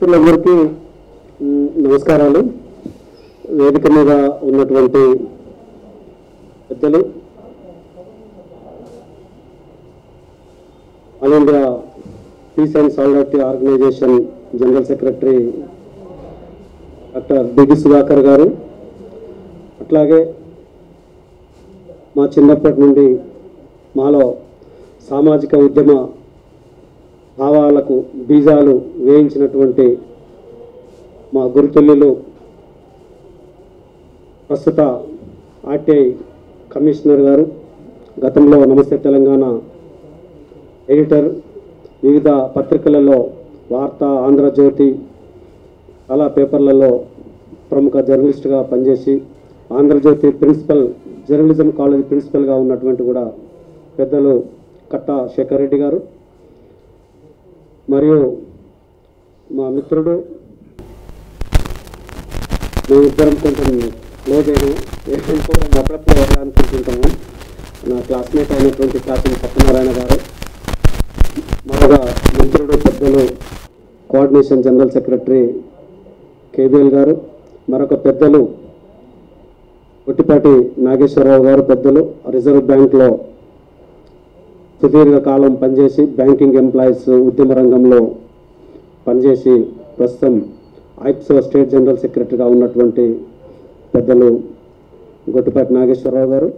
మిత్రులందరికీ నమస్కారాలు. వేదిక మీద ఉన్నటువంటి పెద్దలు, all India peace and solidarity organisation general secretary doctor BD Sudhakar గారు, అట్లాగే మా చిన్నప్పటి నుండి మాలో సామాజిక ఉద్యమ భావాలకు బీజాలు వేయించినటువంటి మా గురుతుల్యులు, ప్రస్తుత ఆర్టీఐ కమిషనర్ గారు, గతంలో నమస్తే తెలంగాణ ఎడిటర్, వివిధ పత్రికలలో వార్త, ఆంధ్రజ్యోతి, చాలా పేపర్లలో ప్రముఖ జర్నలిస్ట్గా పనిచేసి ఆంధ్రజ్యోతి ప్రిన్సిపల్, జర్నలిజం కాలేజ్ ప్రిన్సిపల్గా ఉన్నటువంటి కూడా పెద్దలు కట్ట శేఖర్ రెడ్డి గారు, మరియు మా మిత్రుడు, మేమిద్దరం కొంచెం క్లోజ్ అయినా అప్పుడప్పుడు ఎలా అనుకుంటుంటాము, నా క్లాస్మేట్ అయినటువంటి కాశీ సత్యనారాయణ గారు, మరొక మిత్రుడు పెద్దలు కోఆర్డినేషన్ జనరల్ సెక్రటరీ కేబిఎల్ గారు, మరొక పెద్దలు ఒట్టిపాటి నాగేశ్వరరావు గారు, పెద్దలు రిజర్వ్ బ్యాంక్లో సుదీర్ఘ కాలం పనిచేసి బ్యాంకింగ్ ఎంప్లాయీస్ ఉద్యమ రంగంలో పనిచేసి ప్రస్తుతం ఐప్సో స్టేట్ జనరల్ సెక్రటరీగా ఉన్నటువంటి పెద్దలు గొట్టిపాటి నాగేశ్వరరావు గారు,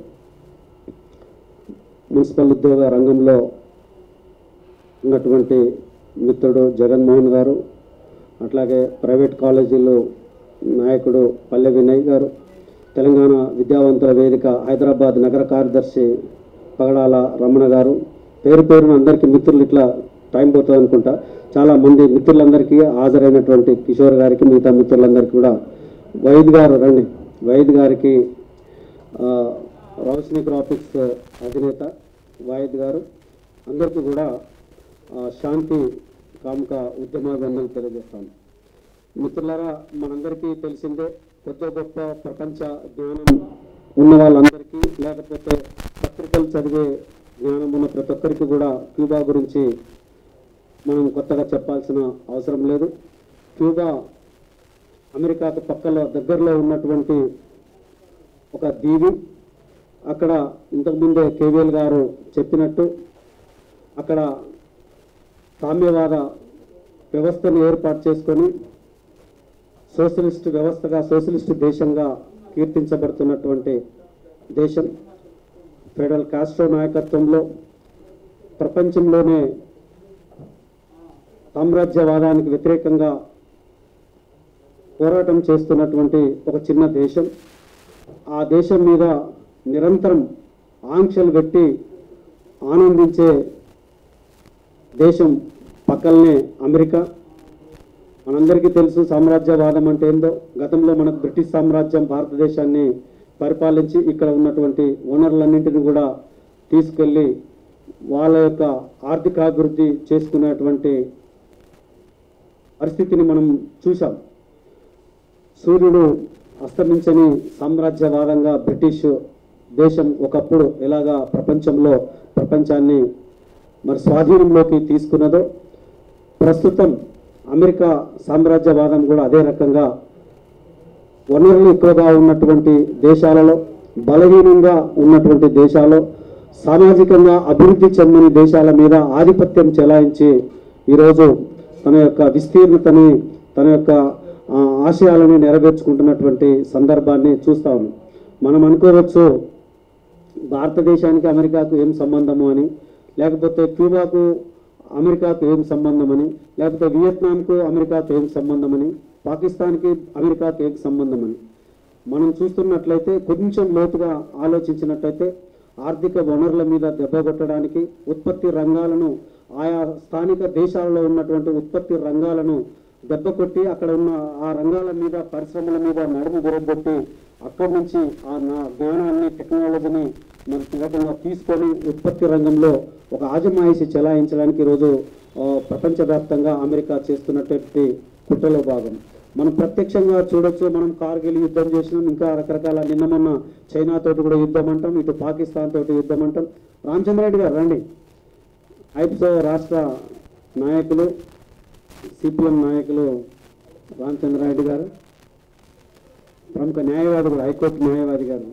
మున్సిపల్ ఉద్యోగ రంగంలో ఉన్నటువంటి మిత్రుడు జగన్మోహన్ గారు, అట్లాగే ప్రైవేట్ కాలేజీలో నాయకుడు పల్లె వినయ్ గారు, తెలంగాణ విద్యావంతుల వేదిక హైదరాబాద్ నగర కార్యదర్శి పగడాల రమణ గారు, పేరు పేరున అందరికీ మిత్రులు, ఇట్లా టైం పోతుంది అనుకుంటా, చాలామంది మిత్రులందరికీ హాజరైనటువంటి కిషోర్ గారికి, మిగతా మిత్రులందరికీ కూడా, వైద్ గారు రండి, వైద్ గారికి రోషిని గ్రాఫిక్స్ అధినేత వైద్ గారు, అందరికీ కూడా శాంతి కాముక ఉద్యమాభివందనలు తెలియజేస్తాను. మిత్రులారా, మనందరికీ తెలిసిందే, కొత్త గొప్ప ప్రపంచ జ్ఞానం ఉన్న వాళ్ళందరికీ, లేకపోతే పత్రికలు చదివే జ్ఞానం ఉన్న ప్రతి ఒక్కరికి కూడా క్యూబా గురించి మనం కొత్తగా చెప్పాల్సిన అవసరం లేదు. క్యూబా అమెరికాకు పక్కలో దగ్గరలో ఉన్నటువంటి ఒక దీవి. అక్కడ ఇంతకుముందే కేవీఎల్ గారు చెప్పినట్టు అక్కడ సామ్యవాద వ్యవస్థను ఏర్పాటు చేసుకొని సోషలిస్ట్ వ్యవస్థగా, సోషలిస్ట్ దేశంగా కీర్తించబడుతున్నటువంటి దేశం. ఫెడరల్ కాస్ట్రో నాయకత్వంలో ప్రపంచంలోనే సామ్రాజ్యవాదానికి వ్యతిరేకంగా పోరాటం చేస్తున్నటువంటి ఒక చిన్న దేశం. ఆ దేశం మీద నిరంతరం ఆంక్షలు పెట్టి ఆనందించే దేశం పక్కనే అమెరికా. మనందరికీ తెలుసు సామ్రాజ్యవాదం అంటే ఏందో. గతంలో మనకు బ్రిటిష్ సామ్రాజ్యం భారతదేశాన్ని పరిపాలించి ఇక్కడ ఉన్నటువంటి వనరులన్నింటినీ కూడా తీసుకెళ్ళి వాళ్ళ యొక్క ఆర్థికాభివృద్ధి చేసుకునేటువంటి పరిస్థితిని మనం చూసాం. సూర్యుడు అస్తమించని సామ్రాజ్యవాదంగా బ్రిటిష్ దేశం ఒకప్పుడు ఎలాగా ప్రపంచాన్ని మరి స్వాధీనంలోకి తీసుకున్నదో, ప్రస్తుతం అమెరికా సామ్రాజ్యవాదం కూడా అదే రకంగా వనరులు ఎక్కువగా ఉన్నటువంటి దేశాలలో, బలహీనంగా ఉన్నటువంటి దేశాల్లో, సామాజికంగా అభివృద్ధి చెందని దేశాల మీద ఆధిపత్యం చెలాయించి ఈరోజు తన యొక్క విస్తీర్ణతని, తన యొక్క ఆశయాలని నెరవేర్చుకుంటున్నటువంటి సందర్భాన్ని చూస్తా ఉన్నాం. మనం అనుకోవచ్చు భారతదేశానికి అమెరికాకు ఏం సంబంధము అని, లేకపోతే క్యూబాకు అమెరికాకు ఏం సంబంధమని, లేకపోతే వియత్నాంకు అమెరికాకు ఏం సంబంధమని, పాకిస్తాన్కి అమెరికాకి ఏం సంబంధమని మనం చూస్తున్నట్లయితే, కొంచెం లోతుగా ఆలోచించినట్లయితే ఆర్థిక వనరుల మీద దెబ్బ కొట్టడానికి, ఉత్పత్తి రంగాలను, ఆయా స్థానిక దేశాలలో ఉన్నటువంటి ఉత్పత్తి రంగాలను దెబ్బ కొట్టి అక్కడ ఉన్న ఆ రంగాల మీద, పరిశ్రమల మీద నడుము గురగొట్టి అక్కడి నుంచి ఆ జ్ఞానాన్ని, టెక్నాలజీని మన తీసుకొని ఉత్పత్తి రంగంలో ఒక ఆజమాయిషి చెలాయించడానికి ఈరోజు ప్రపంచవ్యాప్తంగా అమెరికా చేస్తున్నటువంటి కుట్రలో భాగం మనం ప్రత్యక్షంగా చూడొచ్చు. మనం కార్గిల్ యుద్ధం చేసినాం, ఇంకా రకరకాల నిన్న మొన్న చైనాతోటి కూడా యుద్ధం అంటాం, ఇటు పాకిస్తాన్ తోటి యుద్ధం అంటాం. రామచంద్రారెడ్డి గారు రండి, ఐప్సో రాష్ట్ర నాయకులు, సిపిఎం నాయకులు రామచంద్రారెడ్డి గారు, ప్రముఖ న్యాయవాది కూడా, హైకోర్టు న్యాయవాది గారు.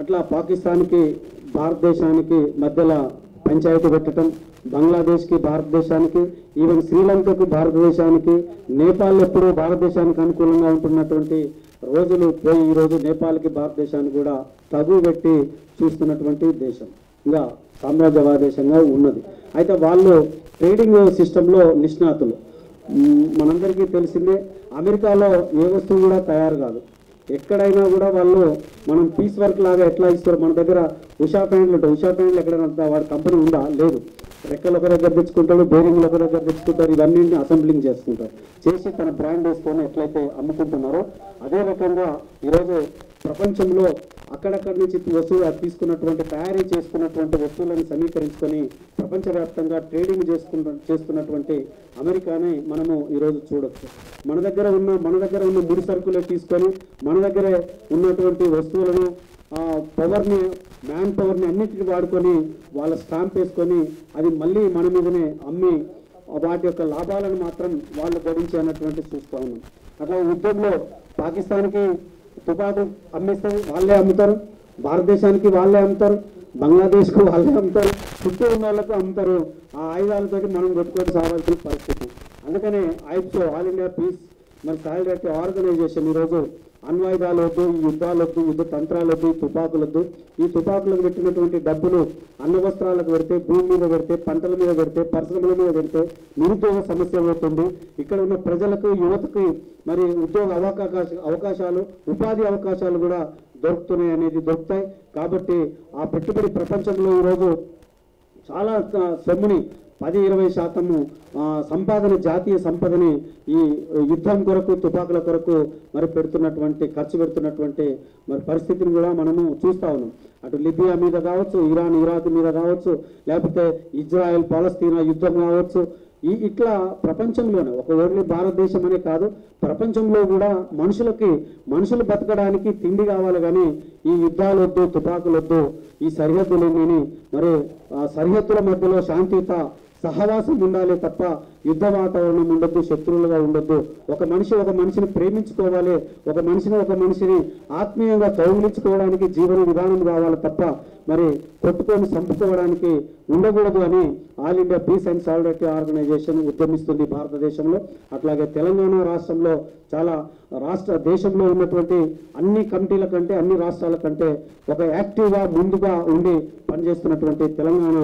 అట్లా పాకిస్తాన్కి భారతదేశానికి మధ్యలో పంచాయతీ పెట్టడం, బంగ్లాదేశ్కి భారతదేశానికి, ఈవెన్ శ్రీలంకకు భారతదేశానికి, నేపాల్ ఎప్పుడూ భారతదేశానికి అనుకూలంగా ఉంటున్నటువంటి రోజులు పోయి ఈరోజు నేపాల్కి భారతదేశానికి కూడా తగు పెట్టి చూస్తున్నటువంటి దేశం, ఇంకా సామ్రాజ్యవాద దేశంగా ఉన్నది. అయితే వాళ్ళు ట్రేడింగ్ సిస్టంలో నిష్ణాతులు. మనందరికీ తెలిసిందే, అమెరికాలో ఏ వస్తువు కూడా తయారు కాదు. ఎక్కడైనా కూడా వాళ్ళు మనం పీస్ వర్క్ లాగా ఎట్లా ఇస్తారు, మన దగ్గర ఉషా ప్యాంట్లు ఉంటాయి, ఉషా ప్యాంట్లు ఎక్కడైనా వాడి కంపెనీ ఉందా? లేదు. రెక్కలు ఒక దగ్గర తెచ్చుకుంటాడు, బేరింగ్లు ఒక దగ్గర తెచ్చుకుంటారు, ఇవన్నీ అసెంబ్లింగ్ చేసుకుంటారు, చేసి తన బ్రాండ్ వేసుకొని ఎట్లయితే అమ్ముకుంటున్నారో అదే రకంగా ఈరోజు ప్రపంచంలో అక్కడక్కడి నుంచి తీసుకున్నటువంటి తయారీ చేసుకున్నటువంటి వస్తువులను సమీకరించుకొని ప్రపంచవ్యాప్తంగా ట్రేడింగ్ చేస్తున్నటువంటి అమెరికాని మనము ఈరోజు చూడొచ్చు. మన దగ్గర ఉన్న ముడి సరుకులే తీసుకొని మన దగ్గరే ఉన్నటువంటి వస్తువులను పవర్ని, మ్యాన్ పవర్ని అన్నిటిని వాడుకొని వాళ్ళ స్టాంప్ వేసుకొని అది మళ్ళీ మన మీదనే అమ్మి వాటి యొక్క లాభాలను మాత్రం వాళ్ళు గడించి అన్నటువంటి చూస్తూ ఉన్నాం. అట్లా యుద్ధంలో పాకిస్తాన్కి తుపాకులు అమ్మేస్తారు, వాళ్ళే అమ్ముతారు, భారతదేశానికి వాళ్ళే అమ్ముతారు, బంగ్లాదేశ్కు వాళ్ళే అమ్ముతారు, చుట్టూ ఉన్న వాళ్ళకు అమ్ముతారు. ఆ ఆయుధాలతో మనం కొట్టుకొని సాగాల్సిన పరిస్థితి. అందుకనే ఐప్సో, ఆల్ ఇండియా పీస్ మరి సాలిడారిటీ ఆర్గనైజేషన్ ఈరోజు అణ్వాయుధాలు వద్దు, ఈ యుద్ధాలు వద్దు, యుద్ధ తంత్రాలు వద్దు, ఈ తుపాకులు వద్దు, ఈ తుపాకులకు పెట్టినటువంటి డబ్బులు అన్న వస్త్రాలకు పెడితే, భూమి మీద పెడితే, పంటల మీద పెడితే, పరిశ్రమల మీద పెడితే నిరుద్యోగ సమస్య అవుతుంది. ఇక్కడ ఉన్న ప్రజలకు, యువతకి మరి ఉద్యోగ అవకాశాలు, ఉపాధి అవకాశాలు కూడా దొరుకుతాయి. కాబట్టి ఆ పెట్టుబడి ప్రపంచంలో ఈరోజు చాలా సొమ్ముని 10-20% సంపాదన, జాతీయ సంపదని ఈ యుద్ధం కొరకు, తుపాకుల కొరకు మరి ఖర్చు పెడుతున్నటువంటి మరి పరిస్థితిని కూడా మనము చూస్తూ ఉన్నాం. అటు లిబియా మీద కావచ్చు, ఇరాన్ ఇరాక్ మీద కావచ్చు, లేకపోతే ఇజ్రాయెల్ పాలస్తీనా యుద్ధం కావచ్చు, ఇట్లా ప్రపంచంలోనే ఒక ఓన్లీ భారతదేశం అనే కాదు, ప్రపంచంలో కూడా మనుషులు బతకడానికి తిండి కావాలి, కానీ ఈ యుద్ధాలు వద్దు, తుపాకులు వద్దు, ఈ సరిహద్దులేని మరి సరిహద్దుల మధ్యలో శాంతియుత సహవాసం ఉండాలి తప్ప యుద్ధ వాతావరణం ఉండొద్దు, శత్రువులుగా ఉండొద్దు. ఒక మనిషిని ప్రేమించుకోవాలి, ఒక మనిషిని ఆత్మీయంగా కౌగిలించుకోవడానికి జీవన విధానం కావాలి తప్ప మరి కొట్టుకొని చంపుకోవడానికి ఉండకూడదు అని all India peace and solidarity organisation ఉద్యమిస్తుంది భారతదేశంలో. అట్లాగే తెలంగాణ రాష్ట్రంలో దేశంలో ఉన్నటువంటి అన్ని కమిటీల కంటే, అన్ని రాష్ట్రాల కంటే ఒక యాక్టివ్గా ముందుగా ఉండి పనిచేస్తున్నటువంటి తెలంగాణ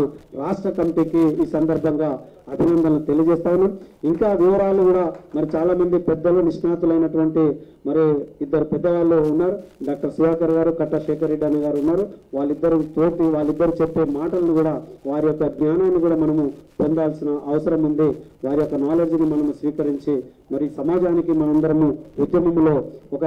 రాష్ట్ర కమిటీకి ఈ సందర్భంగా అభినందనలు తెలియజేస్తా ఉన్నాం. ఇంకా వివరాలు కూడా మరి చాలా మంది పెద్దలు, నిష్ణాతులైనటువంటి మరి ఇద్దరు పెద్దవాళ్ళు ఉన్నారు, డాక్టర్ సుధాకర్ గారు, కట్టా శేఖర్ రెడ్డి అన్న గారు ఉన్నారు. వాళ్ళిద్దరు చెప్పే మాటలను కూడా, వారి యొక్క జ్ఞానాన్ని కూడా మనము పొందాల్సిన అవసరం ఉంది. వారి యొక్క నాలెడ్జ్ని మనము స్వీకరించి మరి సమాజానికి మనందరము ఉద్యమంలో, ఒక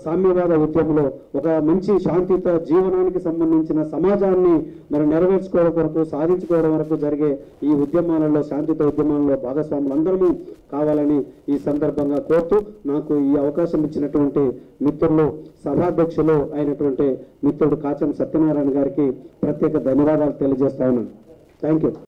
సామ్యవాద ఉద్యమంలో, ఒక మంచి శాంతియుత జీవనానికి సంబంధించిన సమాజాన్ని మరి నెరవేర్చుకోవడం వరకు, సాధించుకోవడం వరకు జరిగే ఈ ఉద్యమాలలో, శాంతియుత ఉద్యమాలలో భాగస్వాములు అందరము కావాలని ఈ సందర్భంగా కోరుతూ, నాకు ఈ అవకాశం ఇచ్చినటువంటి మిత్రులు, సభాధ్యక్షులు అయినటువంటి మిత్రుడు కాచం సత్యనారాయణ గారికి ప్రత్యేక ధన్యవాదాలు తెలియజేస్తా ఉన్నాను. Thank you.